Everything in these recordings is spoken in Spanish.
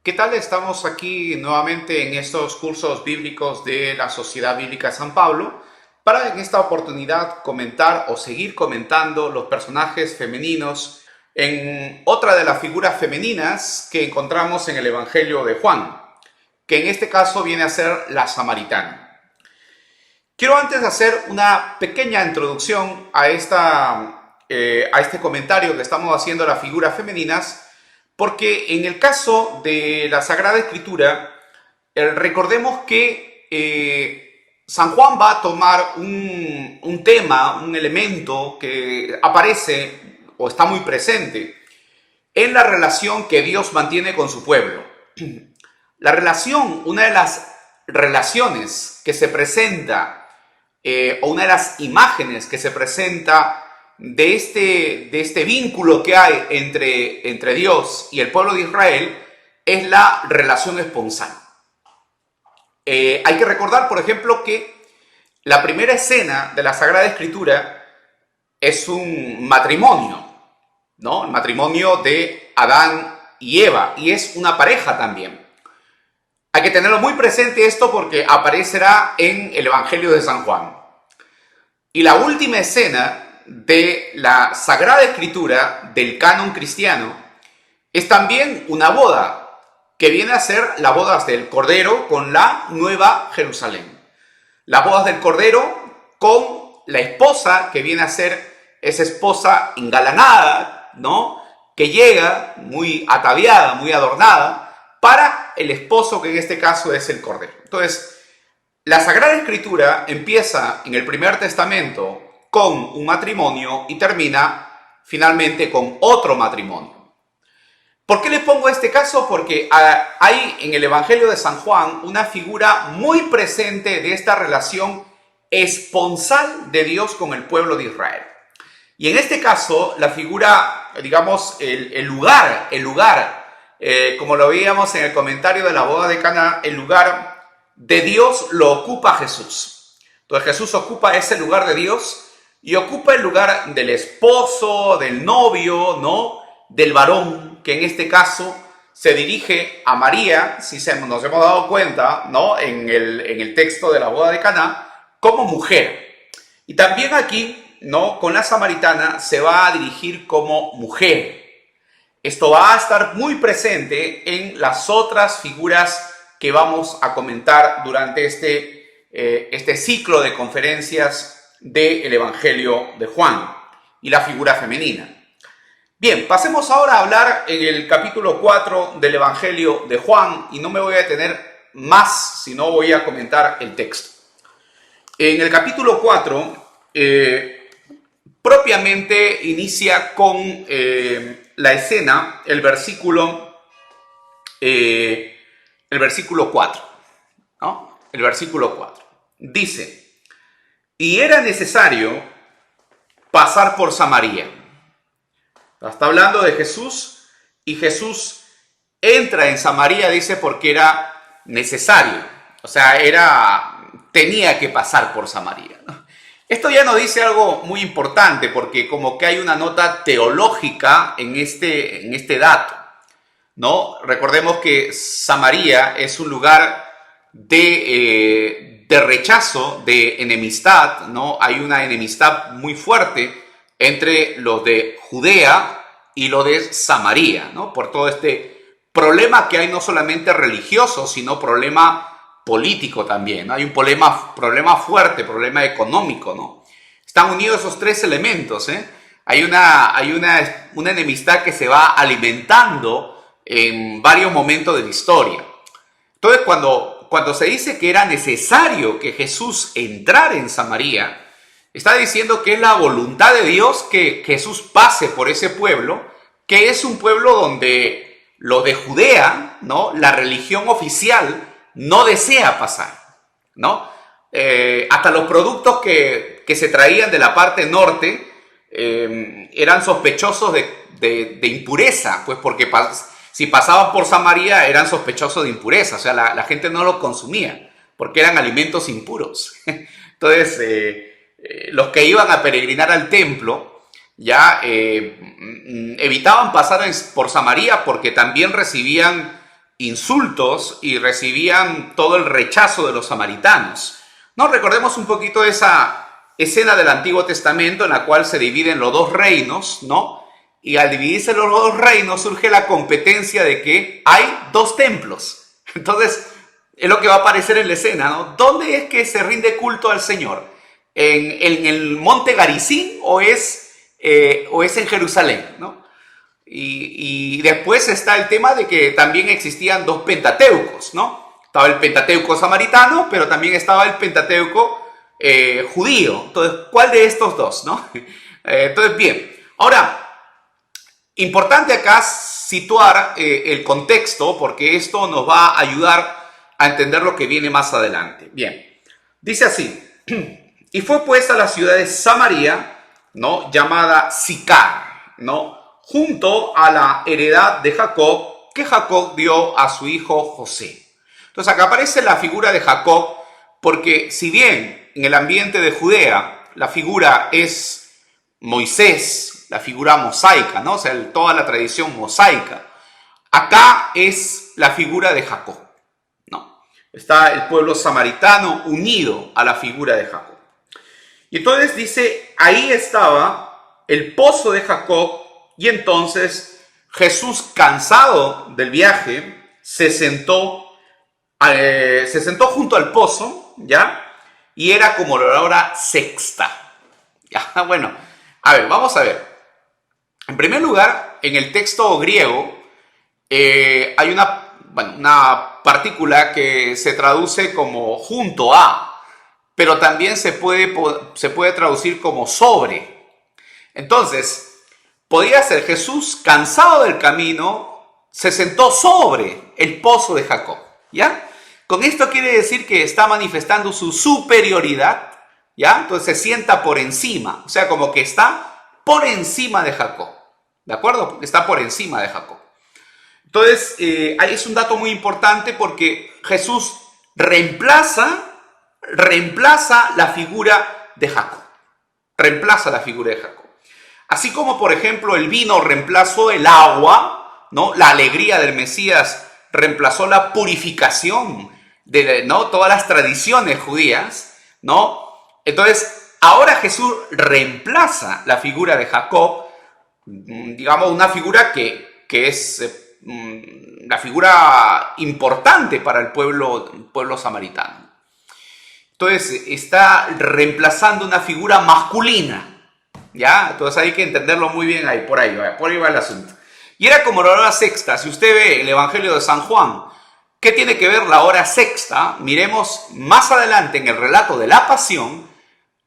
¿Qué tal? Estamos aquí nuevamente en estos cursos bíblicos de la Sociedad Bíblica San Pablo para en esta oportunidad comentar o seguir comentando los personajes femeninos en otra de las figuras femeninas que encontramos en el Evangelio de Juan, que en este caso viene a ser la samaritana. Quiero antes hacer una pequeña introducción a este comentario que estamos haciendo de las figuras femeninas, porque en el caso de la Sagrada Escritura, recordemos que San Juan va a tomar un tema, un elemento que aparece o está muy presente en la relación que Dios mantiene con su pueblo. La relación, una de las relaciones que se presenta, o una de las imágenes que se presenta de este vínculo que hay entre Dios y el pueblo de Israel, es la relación esponsal. Hay que recordar, por ejemplo, que la primera escena de la Sagrada Escritura es un matrimonio, ¿no? El matrimonio de Adán y Eva, y es una pareja también. Hay que tenerlo muy presente esto porque aparecerá en el Evangelio de San Juan. Y la última escena de la Sagrada Escritura, del canon cristiano, es también una boda, que viene a ser las bodas del Cordero con la Nueva Jerusalén. Las bodas del Cordero con la esposa, que viene a ser esa esposa engalanada, ¿no? Que llega muy ataviada, muy adornada, para el esposo, que en este caso es el Cordero. Entonces, la Sagrada Escritura empieza en el Primer Testamento con un matrimonio y termina finalmente con otro matrimonio. ¿Por qué les pongo este caso? Porque hay en el Evangelio de San Juan una figura muy presente de esta relación esponsal de Dios con el pueblo de Israel. Y en este caso, la figura, digamos, el lugar, como lo veíamos en el comentario de la boda de Caná, el lugar de Dios lo ocupa Jesús. Entonces Jesús ocupa ese lugar de Dios y ocupa el lugar del esposo, del novio, ¿no? Del varón, que en este caso se dirige a María, si nos hemos dado cuenta, ¿no? En el texto de la boda de Caná, como mujer. Y también aquí, ¿no? Con la samaritana se va a dirigir como mujer. Esto va a estar muy presente en las otras figuras que vamos a comentar durante este ciclo de conferencias del Evangelio de Juan y la figura femenina. Bien, pasemos ahora a hablar en el capítulo 4 del Evangelio de Juan, y no me voy a detener más, sino voy a comentar el texto. En el capítulo 4, propiamente inicia con la escena, el versículo 4, ¿no? El versículo 4. Dice, y era necesario pasar por Samaria. Está hablando de Jesús, y Jesús entra en Samaria, dice, porque era necesario. O sea, tenía que pasar por Samaria, ¿no? Esto ya nos dice algo muy importante, porque como que hay una nota teológica en este dato, ¿no? Recordemos que Samaria es un lugar de rechazo, de enemistad, ¿no? Hay una enemistad muy fuerte entre los de Judea y los de Samaria, ¿no? Por todo este problema que hay, no solamente religioso, sino problema político también, ¿no? Hay un problema fuerte, problema económico, ¿no? Están unidos esos tres elementos, ¿eh? Hay una enemistad que se va alimentando en varios momentos de la historia. Entonces, cuando se dice que era necesario que Jesús entrara en Samaria, está diciendo que es la voluntad de Dios que Jesús pase por ese pueblo, que es un pueblo donde lo de Judea, ¿no? La religión oficial no desea pasar, ¿no? Hasta los productos que se traían de la parte norte eran sospechosos de impureza, pues porque si pasaban por Samaria eran sospechosos de impureza, o sea, la gente no lo consumía, porque eran alimentos impuros. Entonces, los que iban a peregrinar al templo ya evitaban pasar por Samaria, porque también recibían insultos y recibían todo el rechazo de los samaritanos. ¿No? Recordemos un poquito esa escena del Antiguo Testamento en la cual se dividen los dos reinos, ¿no? Y al dividirse los dos reinos surge la competencia de que hay dos templos. Entonces, es lo que va a aparecer en la escena, ¿no? ¿Dónde es que se rinde culto al Señor? ¿En el monte Garizim o es en Jerusalén, ¿no? Y después está el tema de que también existían dos pentateucos, ¿no? Estaba el Pentateuco samaritano, pero también estaba el Pentateuco judío. Entonces, ¿cuál de estos dos, no? Entonces, bien. Ahora, importante acá situar el contexto, porque esto nos va a ayudar a entender lo que viene más adelante. Bien, dice así: y fue pues a la ciudad de Samaria, ¿no? Llamada Sicar, ¿no? Junto a la heredad de Jacob, que Jacob dio a su hijo José. Entonces acá aparece la figura de Jacob, porque si bien en el ambiente de Judea la figura es Moisés, la figura mosaica, ¿no? O sea, toda la tradición mosaica, acá es la figura de Jacob, ¿no? Está el pueblo samaritano unido a la figura de Jacob. Y entonces dice, ahí estaba el pozo de Jacob, y entonces Jesús, cansado del viaje, se sentó junto al pozo, ¿ya? Y era como la hora sexta. ¿Ya? Bueno, a ver, vamos a ver. En primer lugar, en el texto griego hay una partícula que se traduce como junto a, pero también se puede traducir como sobre. Entonces, podría ser Jesús, cansado del camino, se sentó sobre el pozo de Jacob, ¿ya? Con esto quiere decir que está manifestando su superioridad, ¿ya? Entonces se sienta por encima, o sea, como que está por encima de Jacob, ¿de acuerdo? Porque está por encima de Jacob. Entonces, ahí es un dato muy importante porque Jesús reemplaza la figura de Jacob. Reemplaza la figura de Jacob. Así como, por ejemplo, el vino reemplazó el agua, ¿no? La alegría del Mesías reemplazó la purificación de, ¿no? Todas las tradiciones judías, ¿no? Entonces, ahora Jesús reemplaza la figura de Jacob, digamos, una figura que es la figura importante para el pueblo samaritano. Entonces, está reemplazando una figura masculina, ¿ya? Entonces hay que entenderlo muy bien ahí, por ahí va el asunto. Y era como la hora sexta. Si usted ve el Evangelio de San Juan, ¿qué tiene que ver la hora sexta? Miremos más adelante en el relato de la pasión.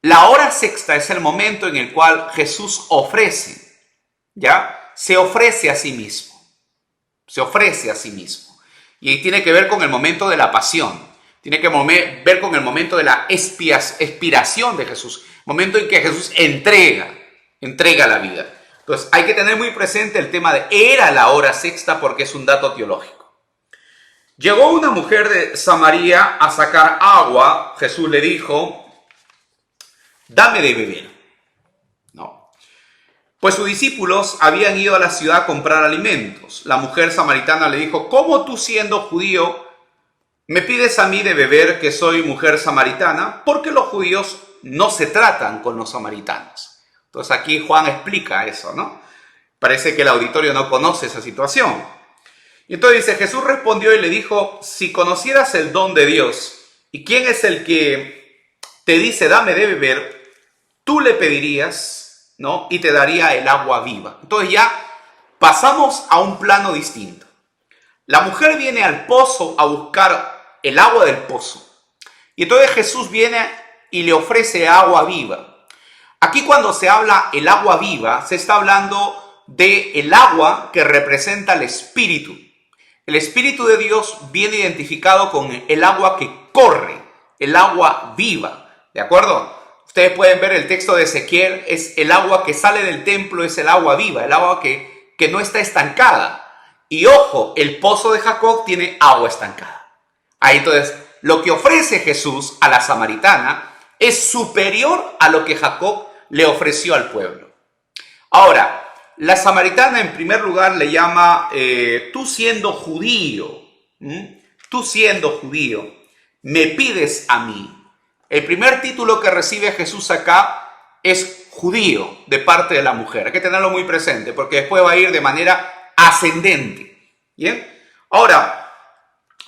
La hora sexta es el momento en el cual Jesús ofrece, ¿ya? Se ofrece a sí mismo. Se ofrece a sí mismo. Y tiene que ver con el momento de la pasión. Tiene que ver con el momento de la expiración de Jesús. Momento en que Jesús entrega la vida. Entonces hay que tener muy presente el tema de era la hora sexta porque es un dato teológico. Llegó una mujer de Samaria a sacar agua. Jesús le dijo, dame de beber. No. Pues sus discípulos habían ido a la ciudad a comprar alimentos. La mujer samaritana le dijo, ¿cómo tú siendo judío me pides a mí de beber que soy mujer samaritana? Porque los judíos no se tratan con los samaritanos. Entonces aquí Juan explica eso, ¿no? Parece que el auditorio no conoce esa situación. Y entonces dice, Jesús respondió y le dijo, si conocieras el don de Dios y quién es el que te dice dame de beber, tú le pedirías, ¿no? Y te daría el agua viva. Entonces ya pasamos a un plano distinto. La mujer viene al pozo a buscar el agua del pozo. Y entonces Jesús viene y le ofrece agua viva. Aquí cuando se habla el agua viva, se está hablando del agua que representa el Espíritu. El Espíritu de Dios viene identificado con el agua que corre, el agua viva, ¿de acuerdo? Ustedes pueden ver el texto de Ezequiel, es el agua que sale del templo, es el agua viva, el agua que no está estancada. Y ojo, el pozo de Jacob tiene agua estancada. Ahí entonces, lo que ofrece Jesús a la samaritana es superior a lo que Jacob le ofreció al pueblo. Ahora, la samaritana en primer lugar le llama, tú siendo judío, Tú siendo judío, me pides a mí. El primer título que recibe Jesús acá es judío de parte de la mujer. Hay que tenerlo muy presente porque después va a ir de manera ascendente. ¿Bien? Ahora,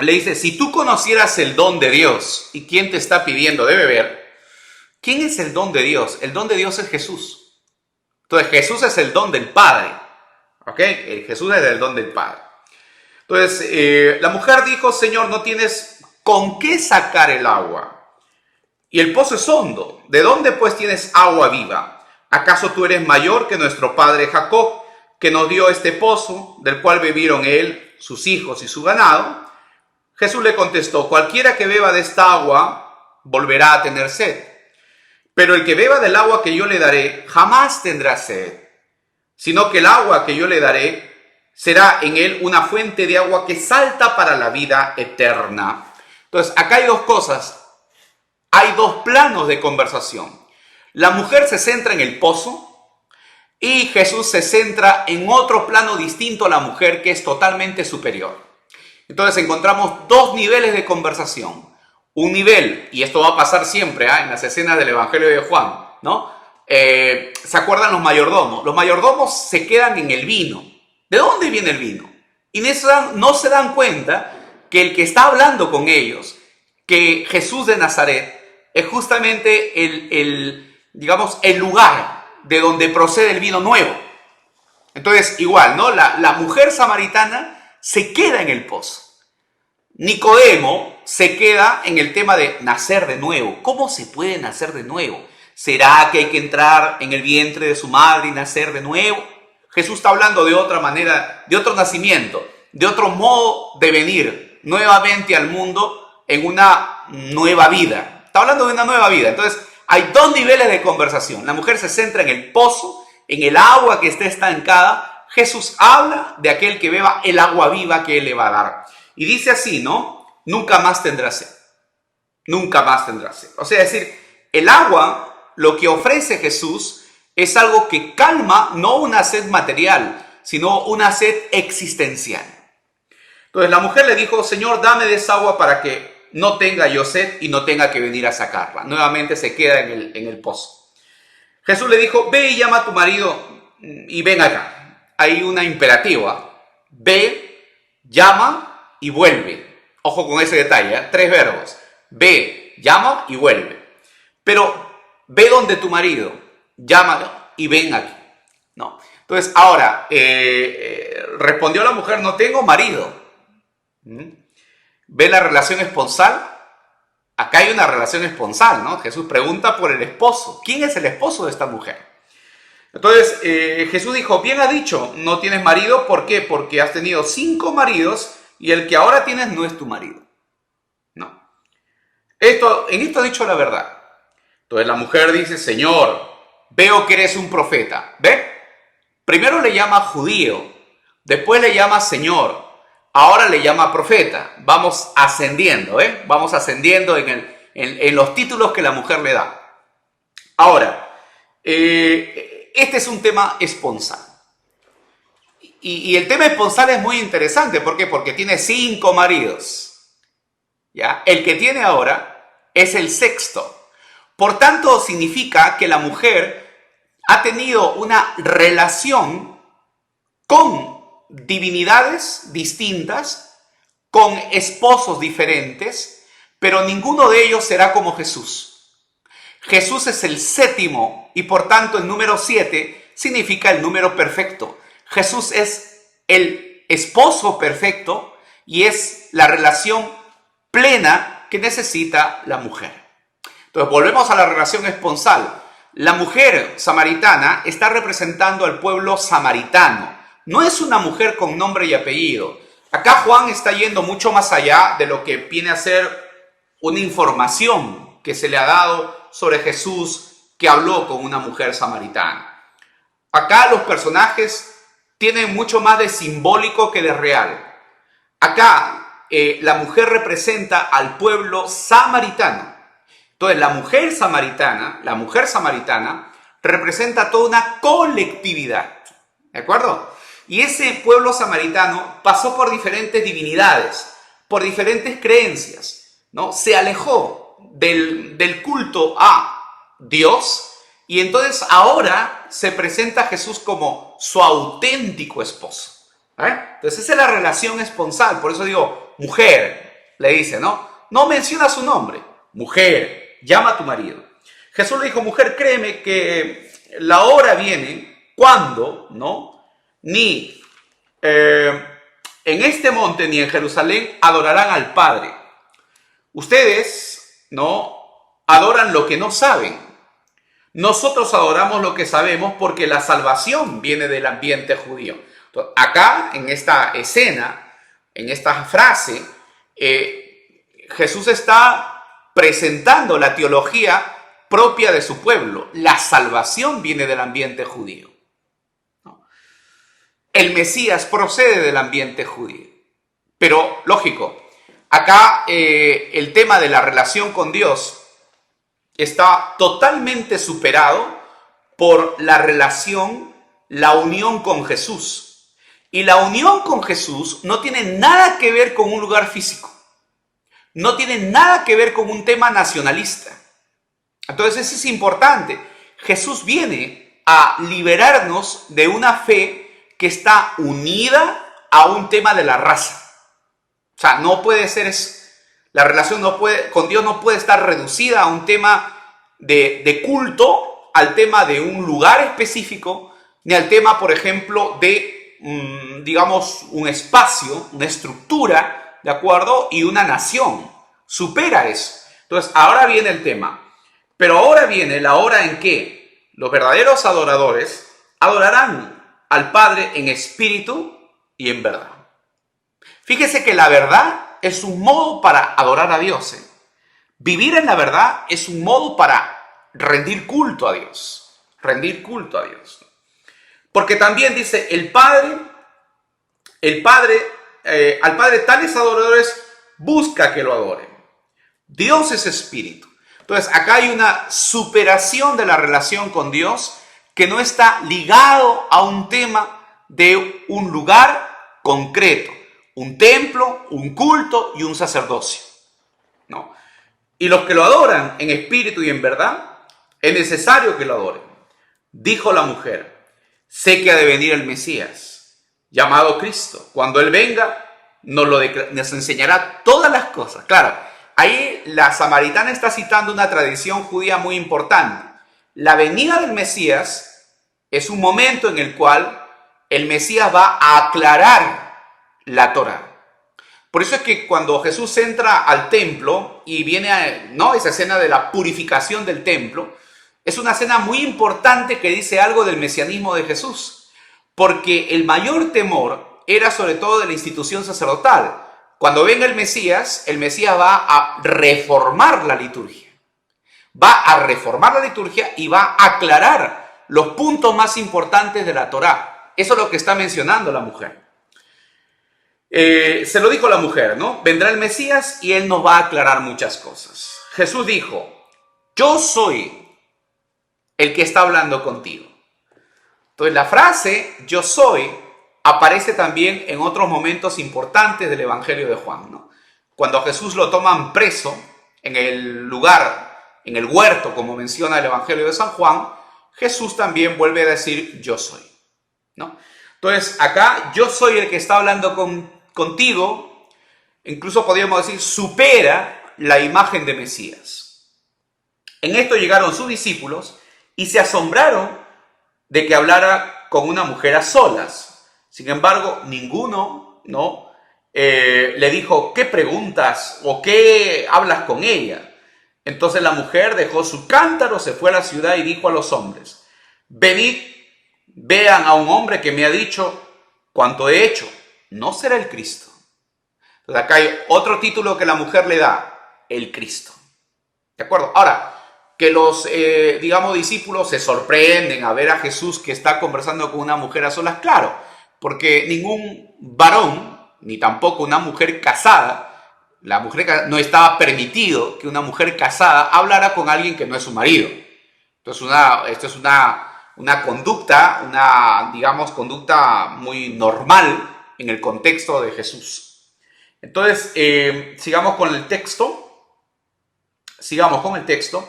le dice, si tú conocieras el don de Dios y quién te está pidiendo de beber, ¿quién es el don de Dios? El don de Dios es Jesús. Entonces Jesús es el don del Padre. ¿Ok? Jesús es el don del Padre. Entonces la mujer dijo, Señor, no tienes con qué sacar el agua. Y el pozo es hondo. ¿De dónde pues tienes agua viva? ¿Acaso tú eres mayor que nuestro padre Jacob, que nos dio este pozo, del cual bebieron él, sus hijos y su ganado? Jesús le contestó, cualquiera que beba de esta agua volverá a tener sed. Pero el que beba del agua que yo le daré jamás tendrá sed, sino que el agua que yo le daré será en él una fuente de agua que salta para la vida eterna. Entonces, acá hay dos cosas. Hay dos planos de conversación. La mujer se centra en el pozo y Jesús se centra en otro plano distinto a la mujer que es totalmente superior. Entonces encontramos dos niveles de conversación. Un nivel, y esto va a pasar siempre en las escenas del Evangelio de Juan, ¿no? ¿Se acuerdan los mayordomos? Los mayordomos se quedan en el vino. ¿De dónde viene el vino? Y no se dan cuenta que el que está hablando con ellos, que Jesús de Nazaret, es justamente digamos, el lugar de donde procede el vino nuevo. Entonces, igual, ¿no? La mujer samaritana se queda en el pozo. Nicodemo se queda en el tema de nacer de nuevo. ¿Cómo se puede nacer de nuevo? ¿Será que hay que entrar en el vientre de su madre y nacer de nuevo? Jesús está hablando de otra manera, de otro nacimiento, de otro modo de venir nuevamente al mundo en una nueva vida. Está hablando de una nueva vida. Entonces, hay dos niveles de conversación. La mujer se centra en el pozo, en el agua que está estancada. Jesús habla de aquel que beba el agua viva que Él le va a dar. Y dice así, ¿no? Nunca más tendrá sed. Nunca más tendrá sed. O sea, es decir, el agua, lo que ofrece Jesús, es algo que calma no una sed material, sino una sed existencial. Entonces la mujer le dijo, Señor, dame de esa agua para que no tenga yo sed y no tenga que venir a sacarla. Nuevamente se queda en el pozo. Jesús le dijo, ve y llama a tu marido y ven acá. Hay una imperativa. Ve, llama y vuelve. Ojo con ese detalle, 3 verbos. Ve, llama y vuelve. Pero ve donde tu marido, llámalo y ven aquí. No. Entonces, ahora, respondió la mujer, no tengo marido. ¿Ve la relación esponsal? Acá hay una relación esponsal, ¿no? Jesús pregunta por el esposo. ¿Quién es el esposo de esta mujer? Entonces, Jesús dijo, bien ha dicho, no tienes marido. ¿Por qué? Porque has tenido 5 maridos y el que ahora tienes no es tu marido. No. En esto ha dicho la verdad. Entonces la mujer dice, Señor, veo que eres un profeta. ¿Ve? Primero le llama judío, después le llama Señor. Ahora le llama profeta. Vamos ascendiendo, Vamos ascendiendo en los títulos que la mujer le da. Ahora, este es un tema esponsal. Y el tema esponsal es muy interesante. ¿Por qué? Porque tiene 5 maridos. ¿Ya? El que tiene ahora es el 6º. Por tanto, significa que la mujer ha tenido una relación con divinidades distintas, con esposos diferentes, pero ninguno de ellos será como Jesús. Jesús es el 7º y por tanto el número 7 significa el número perfecto. Jesús es el esposo perfecto y es la relación plena que necesita la mujer. Entonces volvemos a la relación esponsal. La mujer samaritana está representando al pueblo samaritano. No es una mujer con nombre y apellido. Acá Juan está yendo mucho más allá de lo que viene a ser una información que se le ha dado sobre Jesús que habló con una mujer samaritana. Acá los personajes tienen mucho más de simbólico que de real. Acá la mujer representa al pueblo samaritano. Entonces la mujer samaritana representa toda una colectividad. ¿De acuerdo? Y ese pueblo samaritano pasó por diferentes divinidades. por diferentes creencias, ¿no? Se alejó del culto a Dios y entonces ahora se presenta a Jesús como su auténtico esposo. Entonces esa es la relación esponsal. Por eso digo, mujer, le dice, ¿no? No menciona su nombre. Mujer, llama a tu marido. Jesús le dijo, mujer, créeme que la hora viene cuando, ¿no? Ni en este monte ni en Jerusalén adorarán al Padre. Ustedes, ¿no? Adoran lo que no saben. Nosotros adoramos lo que sabemos porque la salvación viene del ambiente judío. Entonces, acá, en esta escena, en esta frase, Jesús está presentando la teología propia de su pueblo. La salvación viene del ambiente judío, ¿no? El Mesías procede del ambiente judío. Pero, lógico, acá el tema de la relación con Dios está totalmente superado por la relación, la unión con Jesús. Y la unión con Jesús no tiene nada que ver con un lugar físico. No tiene nada que ver con un tema nacionalista. Entonces eso es importante. Jesús viene a liberarnos de una fe que está unida a un tema de la raza. O sea, no puede ser eso. La relación con Dios no puede estar reducida a un tema de culto, al tema de un lugar específico, ni al tema, por ejemplo, de digamos, un espacio, una estructura, ¿de acuerdo? Y una nación. Supera eso. Entonces, ahora viene el tema. Pero ahora viene la hora en que los verdaderos adoradores adorarán al Padre en espíritu y en verdad. Fíjese que la verdad es un modo para adorar a Dios. Vivir en la verdad es un modo para rendir culto a Dios. Rendir culto a Dios. Porque también dice, al Padre tales adoradores busca que lo adoren. Dios es espíritu. Entonces acá hay una superación de la relación con Dios que no está ligado a un tema de un lugar concreto, un templo, un culto y un sacerdocio, ¿no? Y los que lo adoran en espíritu y en verdad, es necesario que lo adoren. Dijo la mujer, sé que ha de venir el Mesías, llamado Cristo. Cuando Él venga, nos enseñará todas las cosas. Claro, ahí la samaritana está citando una tradición judía muy importante. La venida del Mesías es un momento en el cual el Mesías va a aclarar la Torá. Por eso es que cuando Jesús entra al templo y viene ¿no? esa escena de la purificación del templo, es una escena muy importante que dice algo del mesianismo de Jesús, porque el mayor temor era sobre todo de la institución sacerdotal. Cuando venga el Mesías va a reformar la liturgia. Va a reformar la liturgia y va a aclarar los puntos más importantes de la Torá. Eso es lo que está mencionando la mujer. Se lo dijo la mujer, ¿no? Vendrá el Mesías y Él nos va a aclarar muchas cosas. Jesús dijo, yo soy el que está hablando contigo. Entonces la frase yo soy aparece también en otros momentos importantes del Evangelio de Juan, ¿no? Cuando a Jesús lo toman preso en el lugar, en el huerto, como menciona el Evangelio de San Juan, Jesús también vuelve a decir yo soy, ¿no? Entonces acá yo soy el que está hablando contigo, incluso podríamos decir supera la imagen de Mesías. En esto llegaron sus discípulos y se asombraron de que hablara con una mujer a solas. Sin embargo, ninguno le dijo, ¿qué preguntas o qué hablas con ella? Entonces la mujer dejó su cántaro, se fue a la ciudad y dijo a los hombres, venid, vean a un hombre que me ha dicho cuanto he hecho. ¿No será el Cristo? Entonces acá hay otro título que la mujer le da, el Cristo. ¿De acuerdo? Ahora, que los, discípulos se sorprenden a ver a Jesús que está conversando con una mujer a solas, claro, porque ningún varón, ni tampoco una mujer casada, no estaba permitido que una mujer casada hablara con alguien que no es su marido. Entonces, esto es una conducta, conducta muy normal en el contexto de Jesús. Entonces, sigamos con el texto. Sigamos con el texto.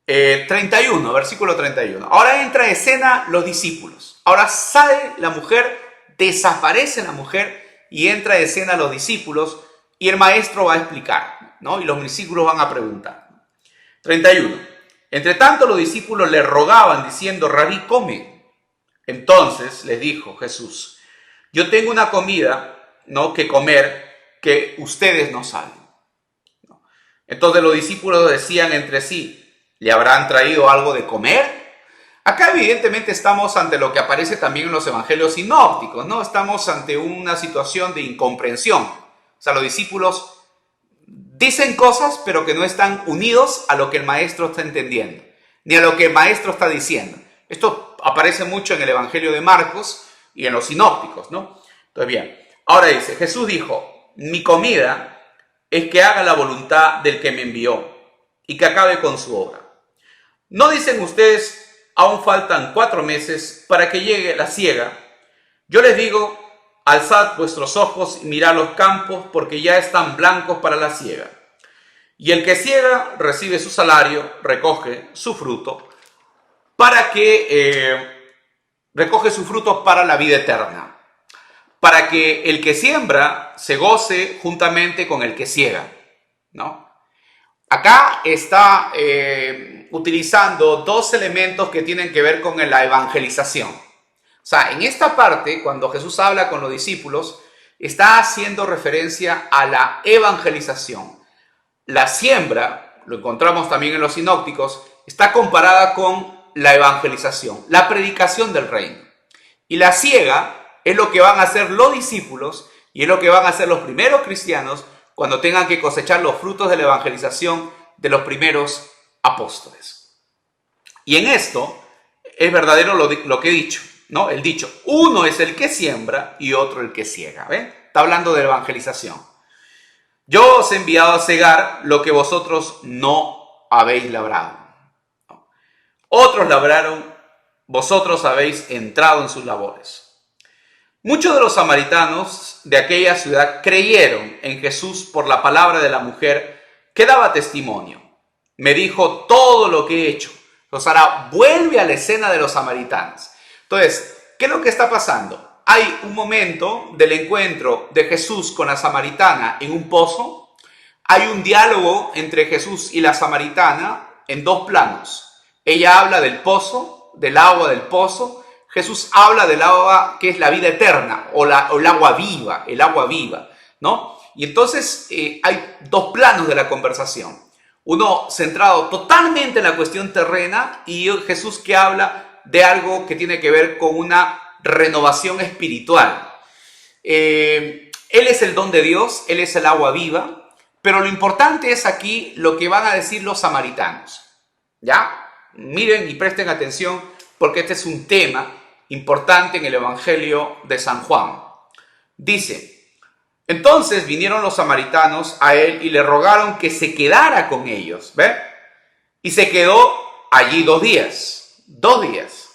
31, versículo 31. Ahora entra en escena los discípulos. Ahora sale la mujer, desaparece la mujer y entra en escena los discípulos y el maestro va a explicar, ¿no? Y los discípulos van a preguntar. 31. Entre tanto los discípulos le rogaban diciendo: Rabí, come. Entonces les dijo Jesús: yo tengo una comida, ¿no?, que comer que ustedes no saben. Entonces los discípulos decían entre sí: ¿le habrán traído algo de comer? Acá evidentemente estamos ante lo que aparece también en los evangelios sinópticos, ¿no? Estamos ante una situación de incomprensión. O sea, los discípulos dicen cosas, pero que no están unidos a lo que el maestro está entendiendo, ni a lo que el maestro está diciendo. Esto aparece mucho en el evangelio de Marcos y en los sinópticos, ¿no? Entonces, bien, ahora dice, Jesús dijo: mi comida es que haga la voluntad del que me envió y que acabe con su obra. ¿No dicen ustedes: aún faltan 4 meses para que llegue la siega? Yo les digo: alzad vuestros ojos y mirad los campos, porque ya están blancos para la siega. Y el que siega recibe su salario, recoge su fruto, recoge su fruto para la vida eterna, para que el que siembra se goce juntamente con el que siega, ¿no? Acá está utilizando 2 elementos que tienen que ver con la evangelización. O sea, en esta parte, cuando Jesús habla con los discípulos, está haciendo referencia a la evangelización. La siembra, lo encontramos también en los sinópticos, está comparada con la evangelización, la predicación del reino. Y la siega es lo que van a hacer los discípulos y es lo que van a hacer los primeros cristianos cuando tengan que cosechar los frutos de la evangelización de los primeros apóstoles. Y en esto es verdadero lo que he dicho, ¿no? El dicho: uno es el que siembra y otro el que siega. ¿Ven? Está hablando de evangelización. Yo os he enviado a segar lo que vosotros no habéis labrado. Otros labraron, vosotros habéis entrado en sus labores. Muchos de los samaritanos de aquella ciudad creyeron en Jesús por la palabra de la mujer que daba testimonio. Me dijo todo lo que he hecho. Entonces ahora vuelve a la escena de los samaritanos. Entonces, ¿qué es lo que está pasando? Hay un momento del encuentro de Jesús con la samaritana en un pozo. Hay un diálogo entre Jesús y la samaritana en 2 planos. Ella habla del pozo, del agua del pozo. Jesús habla del agua que es la vida eterna o el agua viva, ¿no? Y entonces hay 2 planos de la conversación. Uno centrado totalmente en la cuestión terrena y Jesús que habla de algo que tiene que ver con una renovación espiritual. Él es el don de Dios, Él es el agua viva, pero lo importante es aquí lo que van a decir los samaritanos. ¿Ya? Miren y presten atención porque este es un tema importante en el Evangelio de San Juan. Dice: entonces vinieron los samaritanos a él y le rogaron que se quedara con ellos. ¿Ve? Y se quedó allí 2 días. 2 días.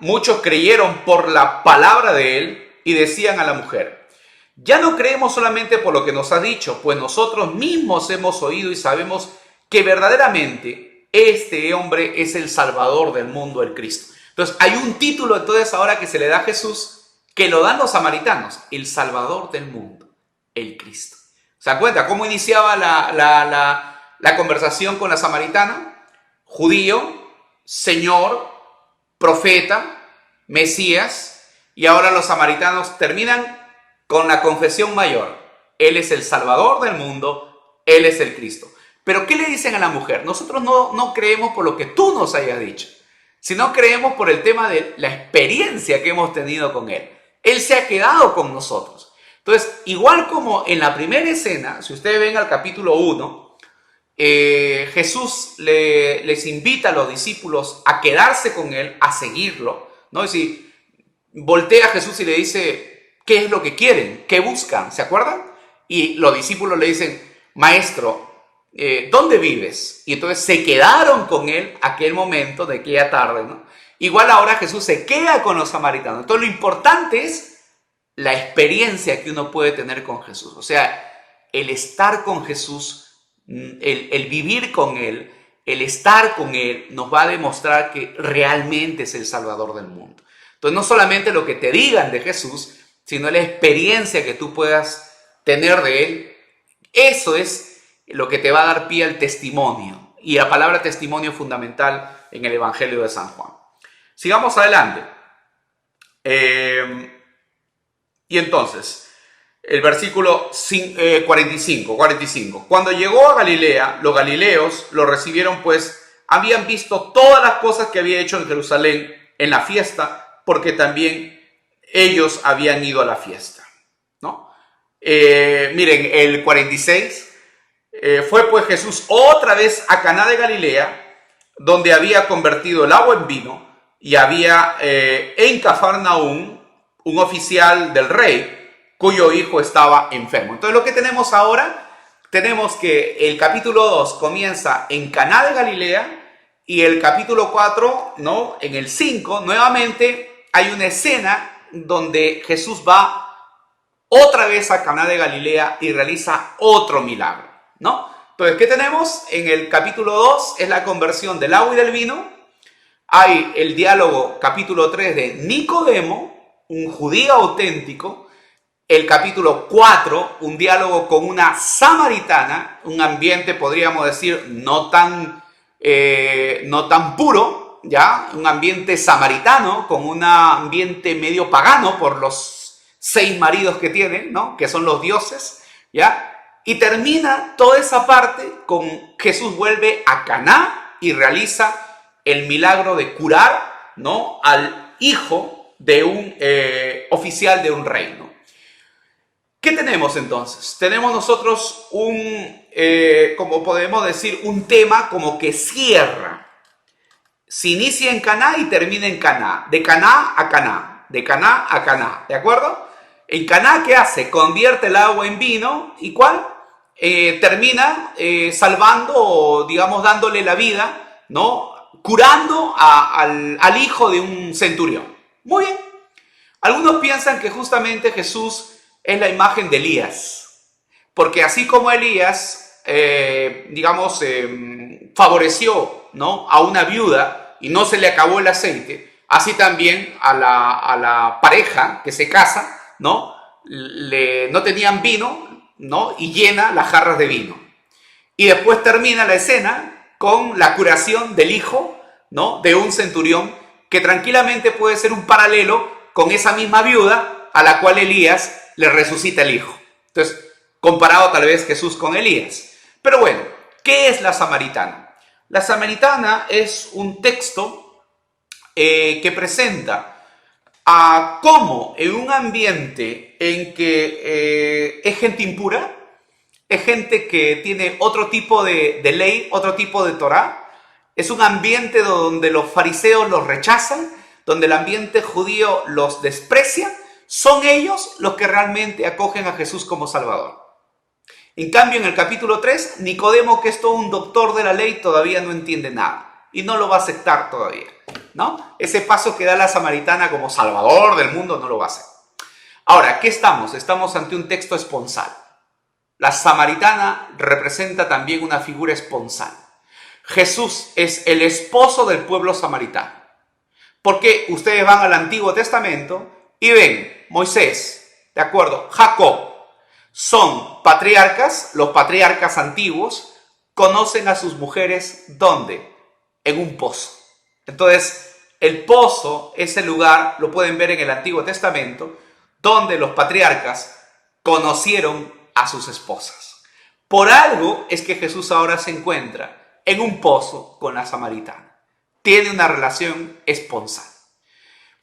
Muchos creyeron por la palabra de él y decían a la mujer: ya no creemos solamente por lo que nos ha dicho, pues nosotros mismos hemos oído y sabemos que verdaderamente este hombre es el Salvador del mundo, el Cristo. Entonces hay un título entonces ahora que se le da a Jesús que lo dan los samaritanos: el Salvador del mundo, el Cristo. ¿Se dan cuenta cómo iniciaba la conversación con la samaritana? Judío, Señor, profeta, Mesías, y ahora los samaritanos terminan con la confesión mayor: Él es el Salvador del mundo, Él es el Cristo. Pero ¿qué le dicen a la mujer? Nosotros no creemos por lo que tú nos hayas dicho, sino creemos por el tema de la experiencia que hemos tenido con Él. Él se ha quedado con nosotros. Entonces, igual como en la primera escena, si ustedes ven al capítulo 1, Jesús les invita a los discípulos a quedarse con Él, a seguirlo, ¿no? Es decir, voltea a Jesús y le dice: ¿qué es lo que quieren? ¿Qué buscan? ¿Se acuerdan? Y los discípulos le dicen: Maestro, ¿dónde vives? Y entonces se quedaron con Él aquel momento de aquella tarde, ¿no? Igual ahora Jesús se queda con los samaritanos. Entonces lo importante es la experiencia que uno puede tener con Jesús. O sea, el estar con Jesús, el vivir con Él, el estar con Él, nos va a demostrar que realmente es el Salvador del mundo. Entonces, no solamente lo que te digan de Jesús, sino la experiencia que tú puedas tener de Él. Eso es lo que te va a dar pie al testimonio. Y la palabra testimonio es fundamental en el Evangelio de San Juan. Sigamos adelante. Y entonces, el versículo 45. Cuando llegó a Galilea, los galileos lo recibieron, pues habían visto todas las cosas que había hecho en Jerusalén en la fiesta, porque también ellos habían ido a la fiesta, ¿no? Miren, el 46, fue pues Jesús otra vez a Caná de Galilea, donde había convertido el agua en vino, y había en Cafarnaúm un oficial del rey, cuyo hijo estaba enfermo. Entonces lo que tenemos ahora, tenemos que el capítulo 2 comienza en Caná de Galilea, y el capítulo 4, ¿no?, en el 5, nuevamente hay una escena donde Jesús va otra vez a Caná de Galilea y realiza otro milagro, ¿no? Entonces, ¿qué tenemos? En el capítulo 2 es la conversión del agua y del vino. Hay el diálogo, capítulo 3, de Nicodemo, un judío auténtico. El capítulo 4, un diálogo con una samaritana, un ambiente, podríamos decir, no tan puro, ¿ya? Un ambiente samaritano, con un ambiente medio pagano por los 6 maridos que tienen, ¿no?, que son los dioses, ¿ya? Y termina toda esa parte con Jesús vuelve a Caná y realiza el milagro de curar, ¿no?, al hijo de un oficial de un reino. ¿Qué tenemos entonces? Tenemos nosotros como podemos decir, un tema como que cierra. Se inicia en Caná y termina en Caná. De Caná a Caná. De Caná a Caná. ¿De acuerdo? En Caná, ¿qué hace? Convierte el agua en vino. ¿Y cuál? Termina salvando, o digamos dándole la vida, ¿no?, curando al hijo de un centurión. Muy bien. Algunos piensan que justamente Jesús es la imagen de Elías, porque así como Elías, favoreció, ¿no?, a una viuda y no se le acabó el aceite, así también a la pareja que se casa, ¿no?, no tenían vino, ¿no?, y llena las jarras de vino. Y después termina la escena con la curación del hijo, ¿no?, de un centurión, que tranquilamente puede ser un paralelo con esa misma viuda a la cual Elías le resucita el hijo. Entonces, comparado tal vez Jesús con Elías. Pero bueno, ¿qué es la samaritana? La samaritana es un texto que presenta a cómo en un ambiente en que es gente impura, es gente que tiene otro tipo de ley, otro tipo de Torá, es un ambiente donde los fariseos los rechazan, donde el ambiente judío los desprecia. Son ellos los que realmente acogen a Jesús como Salvador. En cambio, en el capítulo 3, Nicodemo, que es todo un doctor de la ley, todavía no entiende nada y no lo va a aceptar todavía, ¿no? Ese paso que da la samaritana como Salvador del mundo no lo va a hacer. Ahora, ¿qué estamos? Estamos ante un texto esponsal. La samaritana representa también una figura esponsal. Jesús es el esposo del pueblo samaritano. Porque ustedes van al Antiguo Testamento y ven, Moisés, ¿de acuerdo?, Jacob, son patriarcas. Los patriarcas antiguos conocen a sus mujeres, ¿dónde? En un pozo. Entonces, el pozo es el lugar, lo pueden ver en el Antiguo Testamento, donde los patriarcas conocieron a sus esposas. Por algo es que Jesús ahora se encuentra en un pozo con la samaritana. Tiene una relación esponsal.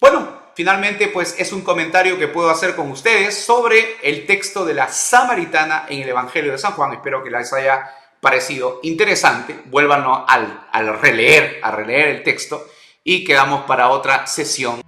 Bueno, finalmente, pues es un comentario que puedo hacer con ustedes sobre el texto de la samaritana en el Evangelio de San Juan. Espero que les haya parecido interesante. Vuélvanlo a releer el texto y quedamos para otra sesión.